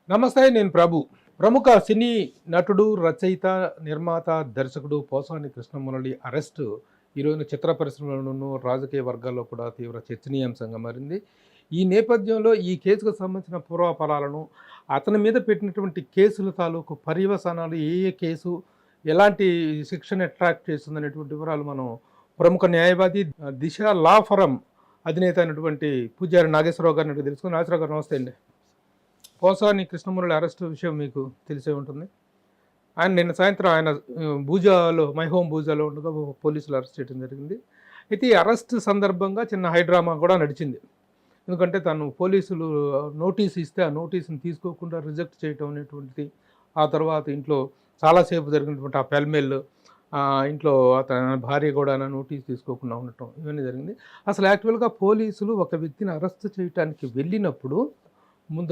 నమస్తే, నేను ప్రభు. ప్రముఖ సినీ నటుడు, రచయిత, నిర్మాత, దర్శకుడు పోసాని కృష్ణమురళి అరెస్టు ఈరోజున చిత్ర పరిశ్రమలోనూ, రాజకీయ వర్గాల్లో కూడా తీవ్ర చర్చనీయాంశంగా మారింది. ఈ నేపథ్యంలో ఈ కేసుకు సంబంధించిన పూర్వాపరాలను, అతని మీద పెట్టినటువంటి కేసుల తాలూకు పర్యవసానాలు, ఏ ఏ కేసు ఎలాంటి శిక్షను అట్రాక్ట్ చేస్తుందనేటువంటి వివరాలు మనం ప్రముఖ న్యాయవాది, దిశ లా ఫరం అధినేత అయినటువంటి పూజారి నాగేశ్వరరావు గారిని అడిగి తెలుసుకుని. నాగేశ్వరరావు గారు నమస్తే అండి. పోసాని కృష్ణమురళి అరెస్టు విషయం మీకు తెలిసే ఉంటుంది. ఆయన నిన్న సాయంత్రం ఆయన బూజాలో, మై హోమ్ బూజాలో ఉండగా పోలీసులు అరెస్ట్ చేయడం జరిగింది. అయితే ఈ అరెస్ట్ సందర్భంగా చిన్న హైడ్రామా కూడా నడిచింది. ఎందుకంటే తను పోలీసులు నోటీస్ ఇస్తే ఆ నోటీస్ని తీసుకోకుండా రిజెక్ట్ చేయటం అనేటువంటిది, ఆ తర్వాత ఇంట్లో చాలాసేపు జరిగినటువంటి ఆ పెల్మెల్, ఇంట్లో అతని భార్య కూడా నోటీస్ తీసుకోకుండా ఉండటం, ఇవన్నీ జరిగింది. అసలు యాక్చువల్గా పోలీసులు ఒక వ్యక్తిని అరెస్ట్ చేయడానికి వెళ్ళినప్పుడు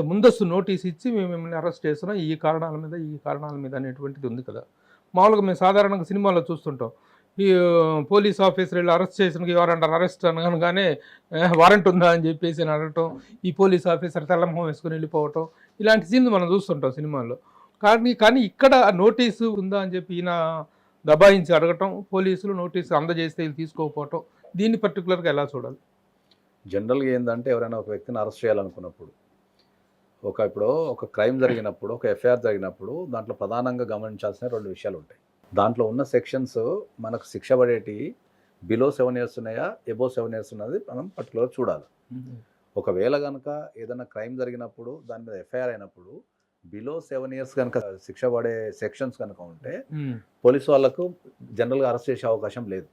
ముందస్తు నోటీస్ ఇచ్చి మేము మిమ్మల్ని అరెస్ట్ చేస్తున్నాం ఈ కారణాల మీద అనేటువంటిది ఉంది కదా. మామూలుగా మేము సాధారణంగా సినిమాలో చూస్తుంటాం, ఈ పోలీస్ ఆఫీసర్ వీళ్ళు అరెస్ట్ చేసిన ఎవరంటారు అరెస్ట్ అనగానే వారెంట్ ఉందా అని చెప్పేసి అడగటం, ఈ పోలీస్ ఆఫీసర్ తెల్లమొహం వేసుకొని వెళ్ళిపోవటం, ఇలాంటి సీన్లు మనం చూస్తుంటాం సినిమాల్లో. కానీ ఇక్కడ నోటీసు ఉందా అని చెప్పి ఈయన దబాయించి అడగటం, పోలీసులు నోటీసు అందజేస్తే వీళ్ళు తీసుకోకపోవటం, దీన్ని పర్టికులర్గా ఎలా చూడాలి? జనరల్గా ఏంటంటే ఎవరైనా ఒక వ్యక్తిని అరెస్ట్ చేయాలనుకున్నప్పుడు, ఇప్పుడు ఒక క్రైమ్ జరిగినప్పుడు, ఒక ఎఫ్ఐఆర్ జరిగినప్పుడు దాంట్లో ప్రధానంగా గమనించాల్సిన 2 విషయాలు ఉంటాయి. దాంట్లో ఉన్న సెక్షన్స్ మనకు శిక్ష పడేటి బిలో 7 years ఉన్నాయా, ఎబో 7 years ఉన్నది మనం పర్టికులర్గా చూడాలి. ఒకవేళ కనుక ఏదైనా క్రైమ్ జరిగినప్పుడు దాని మీద ఎఫ్ఐఆర్ అయినప్పుడు బిలో 7 years కనుక శిక్ష పడే సెక్షన్స్ కనుక ఉంటే పోలీసు వాళ్ళకు జనరల్గా అరెస్ట్ చేసే అవకాశం లేదు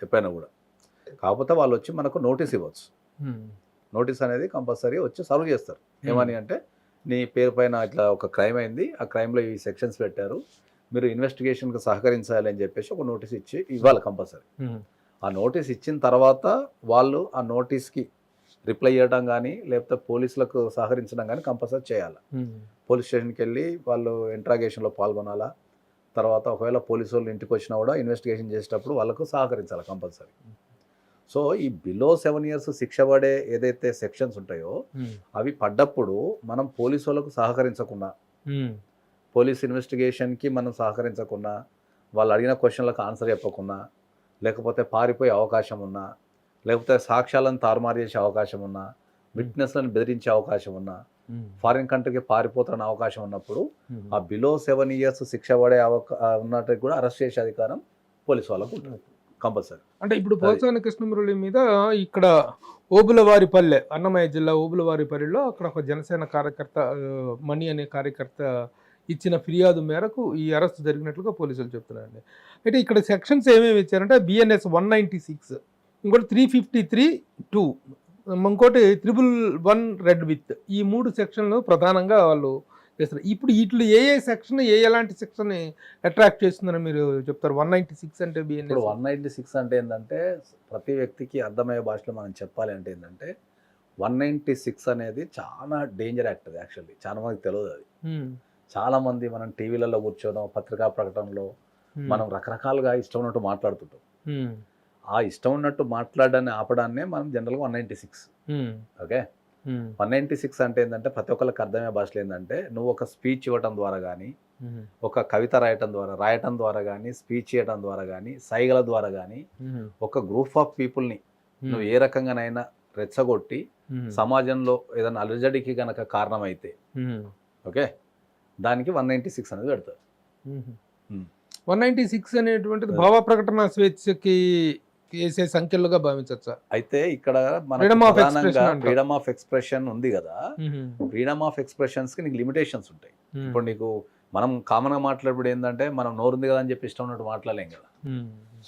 ఎప్పుడైనా కూడా. కాకపోతే వాళ్ళు వచ్చి మనకు నోటీస్ ఇవ్వచ్చు. నోటీస్ అనేది కంపల్సరీ వచ్చి సర్వ్ చేస్తారు. ఏమని అంటే, నీ పేరు పైన ఇట్లా ఒక క్రైమ్ అయింది, ఆ క్రైమ్లో ఈ సెక్షన్స్ పెట్టారు, మీరు ఇన్వెస్టిగేషన్కి సహకరించాలి అని చెప్పేసి ఒక నోటీస్ ఇచ్చి ఇవ్వాలి కంపల్సరీ. ఆ నోటీస్ ఇచ్చిన తర్వాత వాళ్ళు ఆ నోటీస్కి రిప్లై చేయడం కానీ లేకపోతే పోలీసులకు సహకరించడం కానీ కంపల్సరీ చేయాలి. పోలీస్ స్టేషన్కి వెళ్ళి వాళ్ళు ఇంట్రాగేషన్లో పాల్గొనాలా. తర్వాత ఒకవేళ పోలీసు వాళ్ళు ఇంటికి వచ్చినా కూడా ఇన్వెస్టిగేషన్ చేసేటప్పుడు వాళ్ళకు సహకరించాలి కంపల్సరీ. సో ఈ బిలో 7 years శిక్ష పడే ఏదైతే సెక్షన్స్ ఉంటాయో అవి పడ్డప్పుడు మనం పోలీసు వాళ్ళకు సహకరించకుండా, పోలీస్ ఇన్వెస్టిగేషన్కి మనం సహకరించకుండా, వాళ్ళు అడిగిన క్వశ్చన్లకు ఆన్సర్ చెప్పకుండా, లేకపోతే పారిపోయే అవకాశం ఉన్నా, లేకపోతే సాక్ష్యాలను తారుమారు చేసే అవకాశం ఉన్నా, విట్నెస్లను బెదిరించే అవకాశం ఉన్నా, ఫారిన్ కంట్రీకి పారిపోతున్న అవకాశం ఉన్నప్పుడు ఆ బిలో 7 years శిక్ష పడే ఉన్నట్టు కూడా అరెస్ట్ చేసే అధికారం పోలీసు వాళ్ళకు ఉంటుంది కంపల్సరీ. అంటే ఇప్పుడు పోసాని కృష్ణమురళి మీద ఇక్కడ ఓబులవారిపల్లె, అన్నమయ్య జిల్లా ఓబులవారిపల్లెలో అక్కడ ఒక జనసేన కార్యకర్త, మణి అనే కార్యకర్త ఇచ్చిన ఫిర్యాదు మేరకు ఈ అరెస్ట్ జరిగినట్లుగా పోలీసులు చెప్తున్నారండి. అయితే ఇక్కడ సెక్షన్స్ ఏమేమి ఇచ్చారంటే బిఎన్ఎస్ 196, ఇంకోటి 353(2), ఇంకోటి 111 రెడ్ విత్, ఈ 3 సెక్షన్లు ప్రధానంగా వాళ్ళు చేస్తారు. ఇప్పుడు వీటిలో ఏ సెక్షన్ ఎలాంటి సెక్షన్ అట్రాక్ట్ చేస్తుందని మీరు చెప్తారు? 196 అంటే ఇప్పుడు 196 అంటే ఏంటంటే, ప్రతి వ్యక్తికి అర్థమయ్యే భాషలో మనం చెప్పాలి అంటే ఏంటంటే, 196 అనేది చాలా డేంజర్ యాక్ట్. అది యాక్చువల్లీ చాలా మందికి తెలియదు. అది చాలా మంది మనం టీవీలలో కూర్చోవడం, పత్రికా ప్రకటనలో మనం రకరకాలుగా ఇష్టం ఉన్నట్టు మాట్లాడుతుంటాం. ఆ ఇష్టం ఉన్నట్టు మాట్లాడడాన్ని ఆపడాన్నే మనం జనరల్గా 196. ఓకే, 196 అంటే ఏంటంటే ప్రతి ఒక్కరికి అర్థమయ్యే భాషలో ఏంటంటే, నువ్వు ఒక స్పీచ్ ఇవ్వటం ద్వారా కానీ, ఒక కవిత రాయటం ద్వారా కానీ, స్పీచ్ చేయడం ద్వారా కానీ, సైగల ద్వారా కానీ ఒక గ్రూప్ ఆఫ్ పీపుల్ని నువ్వు ఏ రకంగానైనా రెచ్చగొట్టి సమాజంలో ఏదైనా అలజడికి కనుక కారణమైతే ఓకే, దానికి 196 అనేది పెడతారు. 196 అనేటువంటిది భావ ప్రకటన స్వేచ్ఛకి వేసే సంఖ్యలుగా భావించచ్చా? అయితే ఇక్కడ ఫ్రీడమ్ ఆఫ్ ఎక్స్ప్రెషన్ ఉంది కదా, ఫ్రీడమ్ ఆఫ్ ఎక్స్ప్రెషన్స్ కి నీకు లిమిటేషన్స్ ఉంటాయి. ఇప్పుడు నీకు మనం కామన్ గా మాట్లాడేప్పుడు ఏంటంటే, మనం నోరుంది కదా అని చెప్పి ఇష్టం ఉన్నట్టు మాట్లాడలేం కదా.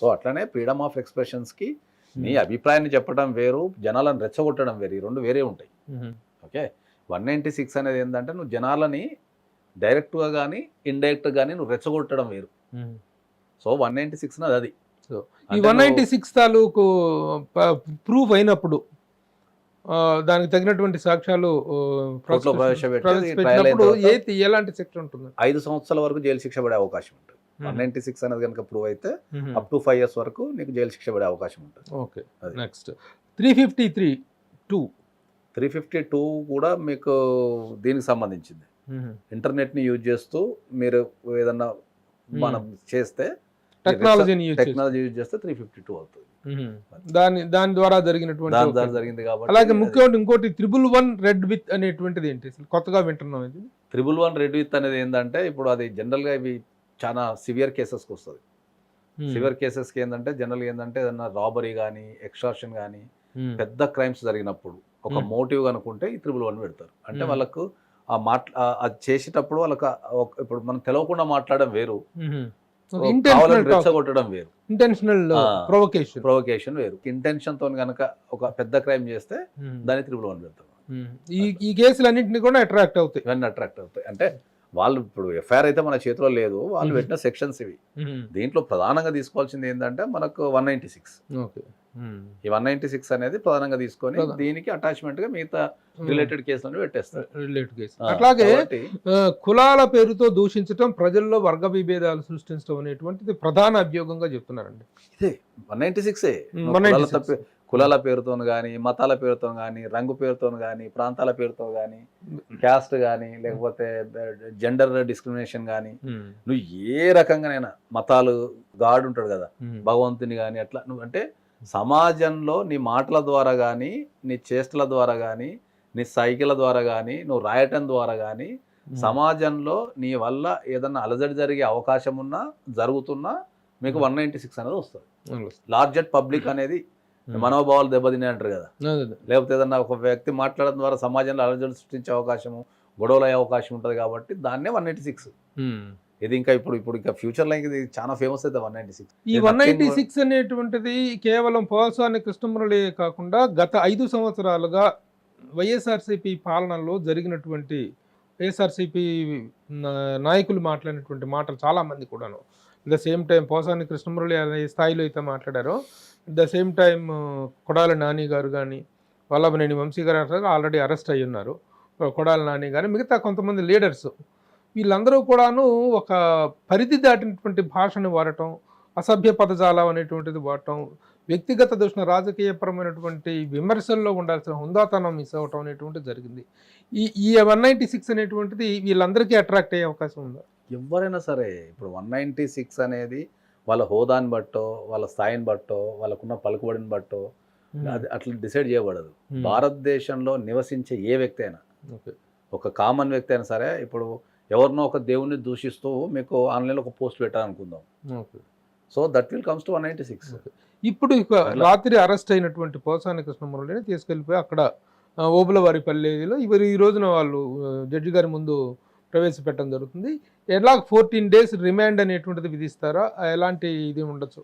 సో అట్లనే ఫ్రీడమ్ ఆఫ్ ఎక్స్ప్రెషన్స్ కి నీ అభిప్రాయాన్ని చెప్పడం వేరు, జనాలను రెచ్చగొట్టడం వేరు, ఈ 2 వేరే ఉంటాయి. ఓకే, 196 అనేది ఏంటంటే, నువ్వు జనాలని డైరెక్ట్గా కానీ ఇండైరెక్ట్గా కానీ నువ్వు రెచ్చగొట్టడం వేరు. సో 196 అది. ఈ 196 తాలూకు ప్రూఫ్ అయినప్పుడు దానికి తగినటువంటి సాక్ష్యాలు ఎలాంటి శిక్ష ఉంటుంది? 5 సంవత్సరాల వరకు జైలు శిక్ష పడే అవకాశం ఉంటుంది. 196 అనేది కనుక ప్రూవ్ అయితే అప్ టు 5 years వరకు నీకు జైలు శిక్ష పడే అవకాశం ఉంటుంది. Okay, next 353(2). 352 కూడా మీకు దీనికి సంబంధించింది. ఇంటర్నెట్ని యూజ్ చేస్తూ మీరు ఏదన్నా మనం చేస్తే టెక్నాలజీని టెక్నాలజీ యూజ్ చేస్తే 352 అవుతుంది. దాని ద్వారా జరిగినటువంటి దాని ద్వారా జరిగింది కాబట్టి. అలాగే ముఖ్యమైన ఇంకోటి 111 రెడ్ విత్ అనేటువంటిది ఏంటి అసలు కొత్తగా వింటున్నాం ఇది? 111 రెడ్ విత్ అనేది ఏంటంటే ఇప్పుడు అది జనరల్గా ఇవి చాలా సివియర్ కేసెస్కి వస్తుంది. సివియర్ కేసెస్కి ఏంటంటే జనరల్గా ఏంటంటే ఏదన్నా రాబరీ కానీ ఎక్స్ట్రాక్షన్ కానీ పెద్ద క్రైమ్స్ జరిగినప్పుడు ఒక మోటివ్ అనుకుంటే ఈ 111 పెడతారు. అంటే వాళ్ళకు అది చేసేటప్పుడు వాళ్ళకి ఇప్పుడు మనం తెలవకుండా మాట్లాడడం వేరు, రెచ్చగొట్టడం వేరు, ఇంటెన్షనల్ ప్రొవొకేషన్ వేరు. ఇంటెన్షన్ తో గనక ఒక పెద్ద క్రైమ్ చేస్తే దాన్ని 111 పెడతారు. ఈ కేసులన్నింటినీ కూడా అట్రాక్ట్ అవుతాయి, ఇవన్నీ అట్రాక్ట్ అవుతాయి. అంటే వాళ్ళు ఇప్పుడు ఎఫ్ఐఆర్ అయితే మన చేతిలో లేదు, వాళ్ళు పెట్టిన సెక్షన్స్ ఇవి. దీంట్లో ప్రధానంగా తీసుకోవాల్సింది ఏంటంటే మనకు 196. ఈ 196 అనేది ప్రధానంగా తీసుకొని దీనికి అటాచ్మెంట్ గా మిగతా రిలేటెడ్ కేసులను పెట్టేస్తారు. అట్లాగే కులాల పేరుతో దూషించడం, ప్రజల్లో వర్గ విభేదాలు సృష్టించడం అనేటువంటిది ప్రధాన అభియోగంగా చెప్తున్నారండి. ఇదే 196 కులాల పేరుతో కానీ, మతాల పేరుతో కానీ, రంగు పేరుతో కానీ, ప్రాంతాల పేరుతో కానీ, క్యాస్ట్ కానీ, లేకపోతే జెండర్ డిస్క్రిమినేషన్ కానీ, నువ్వు ఏ రకంగానైనా మతాలు గాడ్ ఉంటాడు కదా భగవంతుని కానీ అట్లా నువ్వు అంటే సమాజంలో నీ మాటల ద్వారా కానీ, నీ చేష్టల ద్వారా కానీ, నీ సైకిళ్ళ ద్వారా కానీ, నువ్వు రాయటం ద్వారా కానీ సమాజంలో నీ వల్ల ఏదన్నా అలజడి జరిగే అవకాశం ఉన్నా జరుగుతున్నా మీకు 196 అనేది వస్తుంది. లార్జెస్ట్ పబ్లిక్ అనేది మనోభావాలు దెబ్బతినే అంటారు కదా, లేకపోతే ఏదన్నా ఒక వ్యక్తి మాట్లాడడం ద్వారా సమాజంలో అలజడి సృష్టించే అవకాశము, గొడవలు అయ్యే అవకాశం ఉంటుంది కాబట్టి దాన్నే 196. ఇది ఇంకా ఇప్పుడు ఇంకా ఫ్యూచర్ లో ఇది చాలా ఫేమస్ అయితే 196. ఈ 196 అనేటువంటిది కేవలం పోసాని కృష్ణమురళి కాకుండా గత 5 సంవత్సరాలుగా వైఎస్ఆర్సీపీ పాలనలో జరిగినటువంటి వైఎస్ఆర్సీపీ నాయకులు మాట్లాడినటువంటి మాటలు చాలా మంది కూడాను the same time Posani Krishnamurali అనే స్థాయిలో అయితే మాట్లాడారో, the same time Kodali Nani గారు కానీ, వల్లభనేని వంశీ గారు ఆల్రెడీ అరెస్ట్ అయ్యి ఉన్నారు, కొడాలి నాని కానీ మిగతా కొంతమంది లీడర్స్, వీళ్ళందరూ కూడాను ఒక పరిధి దాటినటువంటి భాషను వాడటం, అసభ్య పదజాలం అనేటువంటిది వాడటం, వ్యక్తిగత దూషణ, రాజకీయపరమైనటువంటి విమర్శల్లో ఉండాల్సిన హుందాతనం మిస్ అవ్వటం అనేటువంటిది జరిగింది. ఈ 196 అనేటువంటిది వీళ్ళందరికీ అట్రాక్ట్ అయ్యే అవకాశం ఉందా? ఎవరైనా సరే ఇప్పుడు 196 అనేది వాళ్ళ హోదాని బట్టో, వాళ్ళ స్థాయిని బట్టో, వాళ్ళకున్న పలుకుబడిని బట్టో అది అట్లా డిసైడ్ చేయబడదు. భారతదేశంలో నివసించే ఏ వ్యక్తి అయినా, ఒక కామన్ వ్యక్తి అయినా సరే, ఇప్పుడు ఎవరినో ఒక దేవుణ్ణి దూషిస్తూ మీకు ఆన్లైన్లో ఒక పోస్ట్ పెట్టాలనుకుందాం, so that will comes to 196. ఇప్పుడు రాత్రి అరెస్ట్ అయినటువంటి పోసాని కృష్ణమురళిని తీసుకెళ్ళిపోయి అక్కడ ఓబులవారిపల్లిలో ఈ రోజున వాళ్ళు జడ్జి గారి ముందు ప్రవేశపెట్టడం జరుగుతుంది. ఎలా 14 days రిమాండ్ అనేటువంటిది విధిస్తారా, ఎలాంటి ఇది ఉండొచ్చు?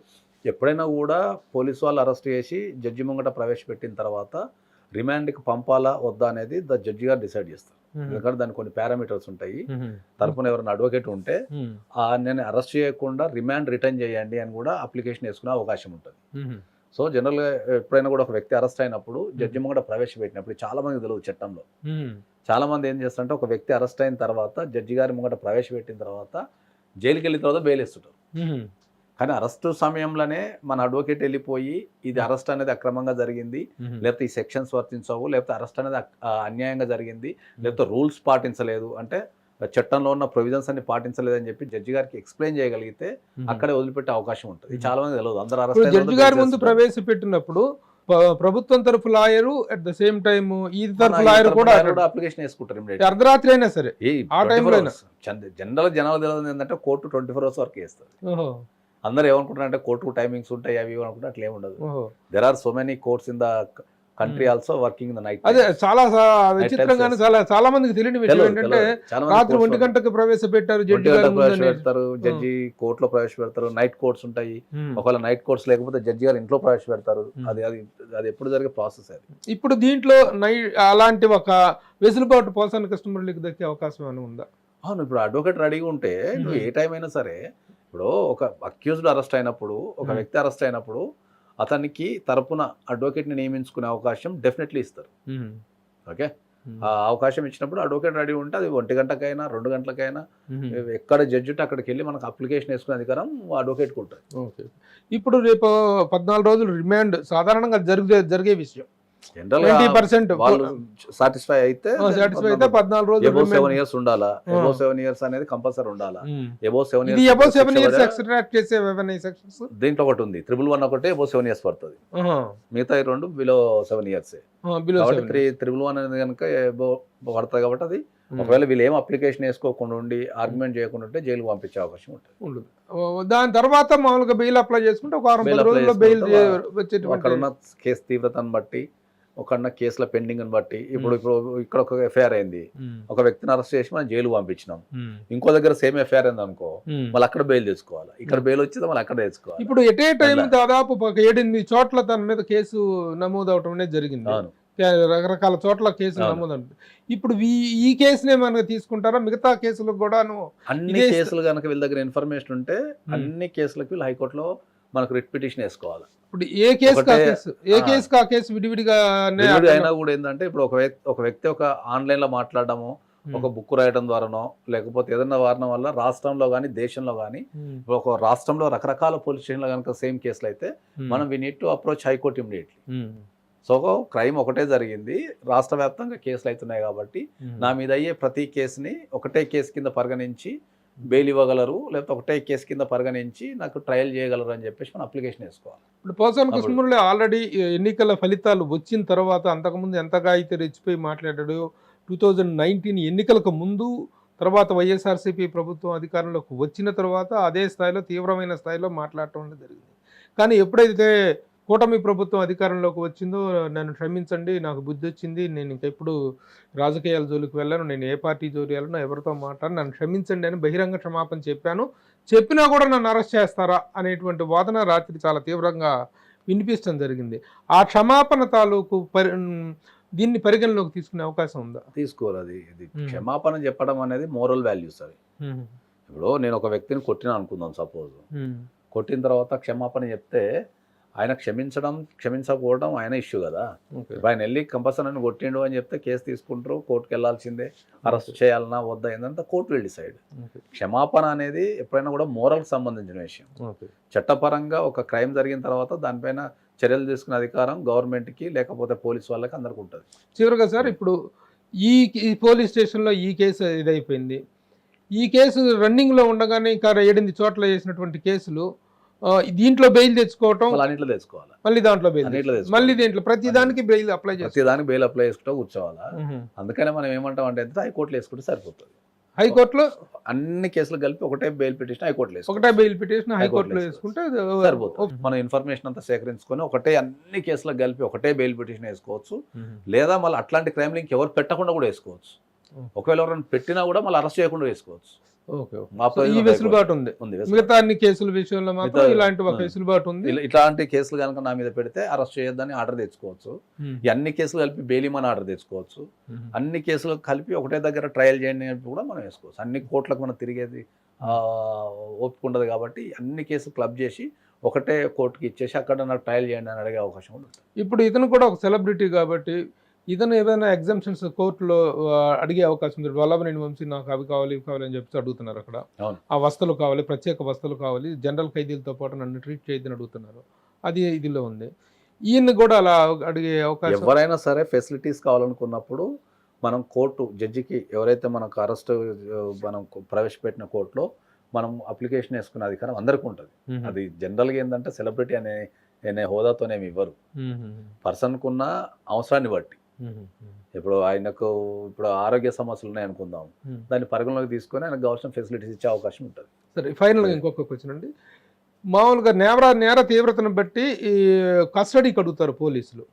ఎప్పుడైనా కూడా పోలీసు వాళ్ళు అరెస్ట్ చేసి జడ్జి ముంగట ప్రవేశపెట్టిన తర్వాత రిమాండ్కి పంపాలా వద్దా అనేది జడ్జి గారు డిసైడ్ చేస్తారు. ఎందుకంటే దానికి కొన్ని పారామీటర్స్ ఉంటాయి. తరపున ఎవరైనా అడ్వకేట్ ఉంటే నేను అరెస్ట్ చేయకుండా రిమాండ్ రిటర్న్ చేయండి అని కూడా అప్లికేషన్ వేసుకునే అవకాశం ఉంటుంది. సో జనరల్గా ఎప్పుడైనా కూడా ఒక వ్యక్తి అరెస్ట్ అయినప్పుడు జడ్జి ముంగట ప్రవేశపెట్టినప్పుడు చాలా మంది తెలియదు చట్టంలో, చాలా మంది ఏం చేస్తారంటే ఒక వ్యక్తి అరెస్ట్ అయిన తర్వాత జడ్జి గారి ముంగట ప్రవేశపెట్టిన తర్వాత జైలుకి వెళ్ళిన తర్వాత బెయిల్ ఇస్తుంటారు. కానీ అరెస్టు సమయంలోనే మన అడ్వకేట్ వెళ్ళిపోయి ఇది అరెస్ట్ అనేది అక్రమంగా జరిగింది, లేకపోతే ఈ సెక్షన్స్ వర్తించవు, లేకపోతే అరెస్ట్ అనేది అన్యాయంగా జరిగింది, లేకపోతే రూల్స్ పాటించలేదు, అంటే చట్టంలో ఉన్న ప్రొవిజన్స్ అన్ని పాటించలేదని చెప్పి జడ్జి గారికి ఎక్స్ప్లెయిన్ చేయగలిగితే అక్కడే వదిలిపెట్టే అవకాశం ఉంటుంది. చాలా మంది తెలియదు. అందరూ అరెస్ట్ జడ్జి గారి ముందు ప్రవేశపెట్టినప్పుడు ప్రభుత్వం తరఫు lawyer at the same time ఈ తరఫు లాయర్ కూడా అప్లికేషన్ వేసుకుంటారు అర్ధరాత్రి అయినా సరే. ఆ టైంలో జనరల్ జనాలు తెలియదు ఏంటంటే కోర్టు 24 hours వరకు వేస్తారు. అందరూ ఏమనుకుంటారు అంటే కోర్టు టైమింగ్స్ ఉంటాయి అవి అనుకుంటే అట్లా ఏముండదు. There are so many courts in the country also working in the night. అదే చాలా విచిత్రంగానే చాలా మందికి తెలియని విషయం ఏంటంటే రాత్రి 1 గంటకు ప్రవేశపెట్టారు జడ్జి కోర్టులో ప్రవేశపెడతారు. నైట్ కోర్ట్స్ ఉంటాయి, ఒకవేళ నైట్ కోర్ట్స్ లేకపోతే జడ్జి గారు ఇంట్లో ప్రవేశపెడతారు. అది ఎప్పుడు జరిగే ప్రాసెస్ అది. ఇప్పుడు దీంట్లో అలాంటి ఒక వెసులుబాటు పోసాని కృష్ణమురళికి దక్కే అవకాశం ఏమైనా ఉందా? అవును, ఇప్పుడు అడ్వకేట్ రెడీగా ఉంటే నువ్వు ఏ టైం అయినా సరే, ఇప్పుడు ఒక అక్యూజ్డ్ అరెస్ట్ అయినప్పుడు, ఒక వ్యక్తి అరెస్ట్ అయినప్పుడు అతనికి తరపున అడ్వకేట్ని నియమించుకునే అవకాశం డెఫినెట్లీ ఇస్తారు. ఓకే, ఆ అవకాశం ఇచ్చినప్పుడు అడ్వకేట్ రెడీ ఉంటే అది 1 గంటకైనా 2 గంటలకైనా ఎక్కడ జడ్జి ఉంటే అక్కడికి వెళ్ళి మనకు అప్లికేషన్ వేసుకునే అధికారం అడ్వకేట్కి ఉంటుంది. ఓకే, ఇప్పుడు రేపు 14 రోజులు రిమాండ్ సాధారణంగా జరిగే విషయం. జనరల్ 20% వాళ్ళు సాటిస్ఫై అయితే సాటిస్ఫై అయితే 14 రోజులు ఎబో 7 remand. ఇయర్స్ ఉండాలా, ఎబో 7 ఇయర్స్ అనేది కంపల్సరీ ఉండాలా. ఉమ్. ఎబో 7 ఇది ఇయర్స్ అబౌవ్ 7 ఇయర్స్ ఎక్స్ట్రాక్ట్ చేసే ఏమైనా సెక్షన్స్? దీంట్లో ఒకటి ఉంది, 111 ఒకటే ఎబో 7 ఇయర్స్ పడుతుంది, మిగతా 2 బిలో 7 ఇయర్స్ బిలో కాబట్టి 311 అనేది కనుక ఎబో పడుతుంది కాబట్టి అది ఒకవేళ వీళ్ళు ఏం అప్లికేషన్ వేసుకోకుండా ఉండి ఆర్గ్యుమెంట్ చేయకుండా ఉంటే జైలుకు పంపించే అవకాశం ఉంటుంది. ఉండదు. దాని తర్వాత మామూలుగా బెయిల్ అప్లై చేసుకుంటే ఒక 60 రోజుల్లో బెయిల్ వచ్చేటువంటి అక్కడున్న కేసు తీవ్రతను బట్టి, ఒకన్న కేసుల పెండింగ్ అని బట్టి, ఇప్పుడు ఇక్కడ ఒక ఎఫ్ఐఆర్ అయింది, ఒక వ్యక్తిని అరెస్ట్ చేసి మనం జైలు పంపించినాం, ఇంకో దగ్గర సేమ్ ఎఫ్ఐఆర్ అయింది అనుకో, మళ్ళీ అక్కడ బెయిల్ తెచ్చుకోవాలి, ఇక్కడ బెయిల్ వచ్చింది మళ్ళీ అక్కడ తెచ్చుకోవాలి. ఇప్పుడు ఎట్ ఏ టైం దాదాపు ఒక 7-8 చోట్ల తన మీద కేసు నమోదు అవటం అనేది జరిగింది. అవును, రకరకాల చోట్ల కేసులు నమోదు అవుతుంది. ఇప్పుడు ఈ కేసునే మనకు తీసుకుంటారా? మిగతా కేసులకు కూడాను అన్ని కేసులు కనుక వీళ్ళ దగ్గర ఇన్ఫర్మేషన్ ఉంటే అన్ని కేసులకు వీళ్ళు హైకోర్టులో మనకు రిట్ పిటిషన్ వేసుకోవాలి. ఇప్పుడు ఏ కేసు కా కేసు విడివిడిగా అయినా కూడా ఏంటంటే ఇప్పుడు ఒక వ్యక్తి ఒక ఆన్లైన్ లో మాట్లాడడము, ఒక బుక్ రాయడం ద్వారానో, లేకపోతే ఏదైనా వారణం వల్ల రాష్ట్రంలో కానీ దేశంలో కానీ, ఒక రాష్ట్రంలో రకరకాల పోలీస్ స్టేషన్లో కనుక సేమ్ కేసులు అయితే మనం we need to approach high court immediately. So crime ఒకటే జరిగింది, రాష్ట్ర వ్యాప్తంగా కేసులు అవుతున్నాయి కాబట్టి నా మీద అయ్యే ప్రతి కేసుని ఒకటే కేసు కింద పరిగణించి బెయిల్ ఇవ్వగలరు, లేకపోతే ఒకటే కేసు కింద పరిగణించి నాకు ట్రయల్ చేయగలరు అని చెప్పేసి మనం అప్లికేషన్ వేసుకోవాలి. ఇప్పుడు పోసాని కృష్ణమురళి ఆల్రెడీ ఎన్నికల ఫలితాలు వచ్చిన తర్వాత అంతకుముందు ఎంతగా అయితే రెచ్చిపోయి మాట్లాడాడు. 2019 ఎన్నికలకు ముందు, తర్వాత వైఎస్ఆర్సీపీ ప్రభుత్వం అధికారంలోకి వచ్చిన తర్వాత అదే స్థాయిలో తీవ్రమైన స్థాయిలో మాట్లాడటం అనేది జరిగింది. కానీ ఎప్పుడైతే కూటమి ప్రభుత్వం అధికారంలోకి వచ్చిందో, నన్ను క్షమించండి, నాకు బుద్ధి వచ్చింది, నేను ఇంకెప్పుడు రాజకీయాల జోలికి వెళ్ళను, నేను ఏ పార్టీ జోలి వెళ్ళను, ఎవరితో మాట్లాడను, నన్ను క్షమించండి అని బహిరంగ క్షమాపణ చెప్పినా కూడా నన్ను అరెస్ట్ చేస్తారా అనేటువంటి వాదన రాత్రి చాలా తీవ్రంగా వినిపించడం జరిగింది. ఆ క్షమాపణ తాలూకు దీన్ని పరిగణలోకి తీసుకునే అవకాశం ఉందా? తీసుకోరు. ఇది క్షమాపణ చెప్పడం అనేది మోరల్ వాల్యూస్ అవి. ఇప్పుడు నేను ఒక వ్యక్తిని కొట్టినా అనుకుందాం, సపోజ్ కొట్టిన తర్వాత క్షమాపణ చెప్తే ఆయన క్షమించకపోవడం ఆయన ఇష్యూ కదా. ఇప్పుడు ఆయన వెళ్ళి కంపల్సరీ నన్ను కొట్టిండు అని చెప్తే కేసు తీసుకుంటారు, కోర్టుకు వెళ్ళాల్సిందే, అరెస్ట్ చేయాలన్నా వద్దా ఏంటంటే కోర్టు విల్ డిసైడ్. క్షమాపణ అనేది ఎప్పుడైనా కూడా మోరల్కి సంబంధించిన విషయం. చట్టపరంగా ఒక క్రైమ్ జరిగిన తర్వాత దానిపైన చర్యలు తీసుకునే అధికారం గవర్నమెంట్కి, లేకపోతే పోలీస్ వాళ్ళకి అందరికి ఉంటుంది. చివరిగా సార్, ఇప్పుడు ఈ పోలీస్ స్టేషన్లో ఈ కేసు ఇదైపోయింది. ఈ కేసు రన్నింగ్లో ఉండగానే ఇంకా 7-8 చోట్ల చేసినటువంటి కేసులు దీంట్లో బెయిల్ తెచ్చుకోవటం, అన్నింటిలో తెచ్చుకోవాలి, మళ్ళీ దాంట్లో బెయిల్, మళ్ళీ దీంట్లో ప్రతి దానికి బెయిల్ అప్లై చేసుకుంటూ కూర్చోవాలా. అందుకనే మనం ఏమంటాం అంటే హైకోర్టులో వేసుకుంటే సరిపోతుంది. హైకోర్టులో అన్ని కేసులు కలిపి ఒకటే బెయిల్ పిటిషన్ హైకోర్టులో వేసుకుంటే సరిపోతుంది. మనం ఇన్ఫర్మేషన్ అంతా సేకరించుకొని ఒకటే అన్ని కేసులకు కలిపి ఒకటే బెయిల్ పిటిషన్ వేసుకోవచ్చు. లేదా మళ్ళీ అట్లాంటి క్రైమ్ లింక్ ఎవరు పెట్టకుండా కూడా వేసుకోవచ్చు. ఒకవేళ ఎవరైనా పెట్టినా కూడా మళ్ళీ అరెస్ట్ చేయకుండా వేసుకోవచ్చు. ఈ వెసులుబాటు ఉంది. మిగతా అన్ని కేసుల విషయంలో మాత్రం ఇలాంటి ఒక వెసులుబాటు ఉంది. ఇట్లాంటి కేసులు కనుక నా మీద పెడితే అరెస్ట్ చేయొద్దని ఆర్డర్ తెచ్చుకోవచ్చు. ఈ అన్ని కేసులు కలిపి బెయిలిమని ఆర్డర్ తెచ్చుకోవచ్చు. అన్ని కేసులు కలిపి ఒకటే దగ్గర ట్రయల్ చేయండి కూడా మనం వేసుకోవచ్చు. అన్ని కోర్టులకు మనం తిరిగేది ఓపిక ఉండదు కాబట్టి అన్ని కేసులు క్లబ్ చేసి ఒకటే కోర్టుకి ఇచ్చేసి అక్కడ నాకు ట్రయల్ చేయండి అని అడిగే అవకాశం ఉంటుంది. ఇప్పుడు ఇతను కూడా ఒక సెలబ్రిటీ కాబట్టి ఇతను ఏదైనా ఎగ్జామ్షన్స్ కోర్టులో అడిగే అవకాశం ఉంది. వల్లభనేని వంశీ నాకు అవి కావాలి ఇవి కావాలి అని చెప్పి అడుగుతున్నారు. అక్కడ ఆ వస్తువులు కావాలి, ప్రత్యేక వస్తువులు కావాలి, జనరల్ ఖైదీలతో పాటు నన్ను ట్రీట్ చేయదని అడుగుతున్నారు. అది ఇదిలో ఉంది. ఈయన కూడా అలా అడిగే అవకాశం. ఎవరైనా సరే ఫెసిలిటీస్ కావాలనుకున్నప్పుడు మనం కోర్టు జడ్జికి ఎవరైతే మనకు అరెస్ట్ మనం ప్రవేశపెట్టిన కోర్టులో మనం అప్లికేషన్ వేసుకునే అధికారం అందరికీ ఉంటుంది. అది జనరల్గా ఏంటంటే సెలబ్రిటీ అనే హోదాతోనేమి ఇవ్వరు, పర్సన్కున్న అవసరాన్ని బట్టి. ఇప్పుడు ఆయనకు ఇప్పుడు ఆరోగ్య సమస్యలు ఉన్నాయి అనుకుందాం, దాన్ని పరిగణలోకి తీసుకొని ఆయనకు కావాల్సిన ఫెసిలిటీస్ ఇచ్చే అవకాశం ఉంటుంది. సరే, ఫైనల్గా ఇంకొక క్వశ్చన్ అండి. మామూలుగా నేర తీవ్రతను బట్టి ఈ కస్టడీకి అడుగుతారు పోలీసులు.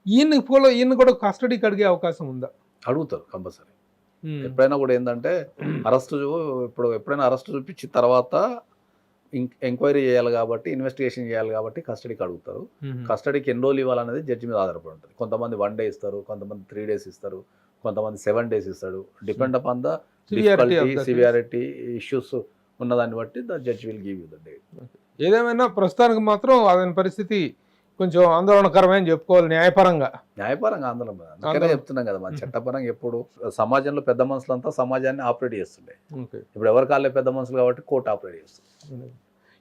ఈయన కూడా కస్టడీకి అడిగే అవకాశం ఉందా? అడుగుతారు కంపల్సరీ. ఎప్పుడైనా కూడా ఏంటంటే ఎప్పుడైనా అరెస్ట్ చూపించిన తర్వాత ఎంక్వైరీ చేయాలి కాబట్టి, ఇన్వెస్టిగేషన్ చేయాలి కాబట్టి కస్టడీకి అడుగుతారు. కస్టడీకి ఎన్ని రోజులు ఇవ్వాలనేది జడ్జి మీద ఆధారపడి ఉంటుంది. కొంతమంది 1 day ఇస్తారు, కొంతమంది 3 days ఇస్తారు, కొంతమంది 7 days ఇస్తాడు. Depend upon the severity issues ఉన్నదాన్ని బట్టి the judge will give you the date. ఏదేమైనా ప్రస్తుతానికి మాత్రం అతని పరిస్థితి కొంచెం ఆందోళనకరమే అని చెప్పుకోవాలి. న్యాయపరంగా ఆందోళన. అందుకనే చెప్తున్నాం కదా, మన చట్టపరంగా ఎప్పుడు సమాజంలో పెద్ద మనుషులంతా సమాజాన్ని ఆపరేట్ చేస్తుండే. ఇప్పుడు ఎవరి కాళ్ళే పెద్ద మనుషులు కాబట్టి కోర్టు ఆపరేట్ చేస్తుంది.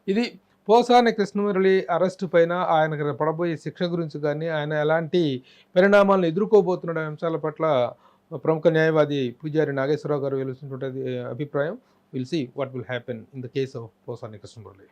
ఇది పోసాని కృష్ణమురళి అరెస్టు పైన ఆయనకు పడబోయే శిక్ష గురించి కానీ ఆయన ఎలాంటి పరిణామాలను ఎదుర్కోబోతున్న అంశాల పట్ల ప్రముఖ న్యాయవాది పూజారి నాగేశ్వరరావు గారు వెలుస్తున్నటువంటి అభిప్రాయం. Will see what will happen in the case of Posani Krishna Murali.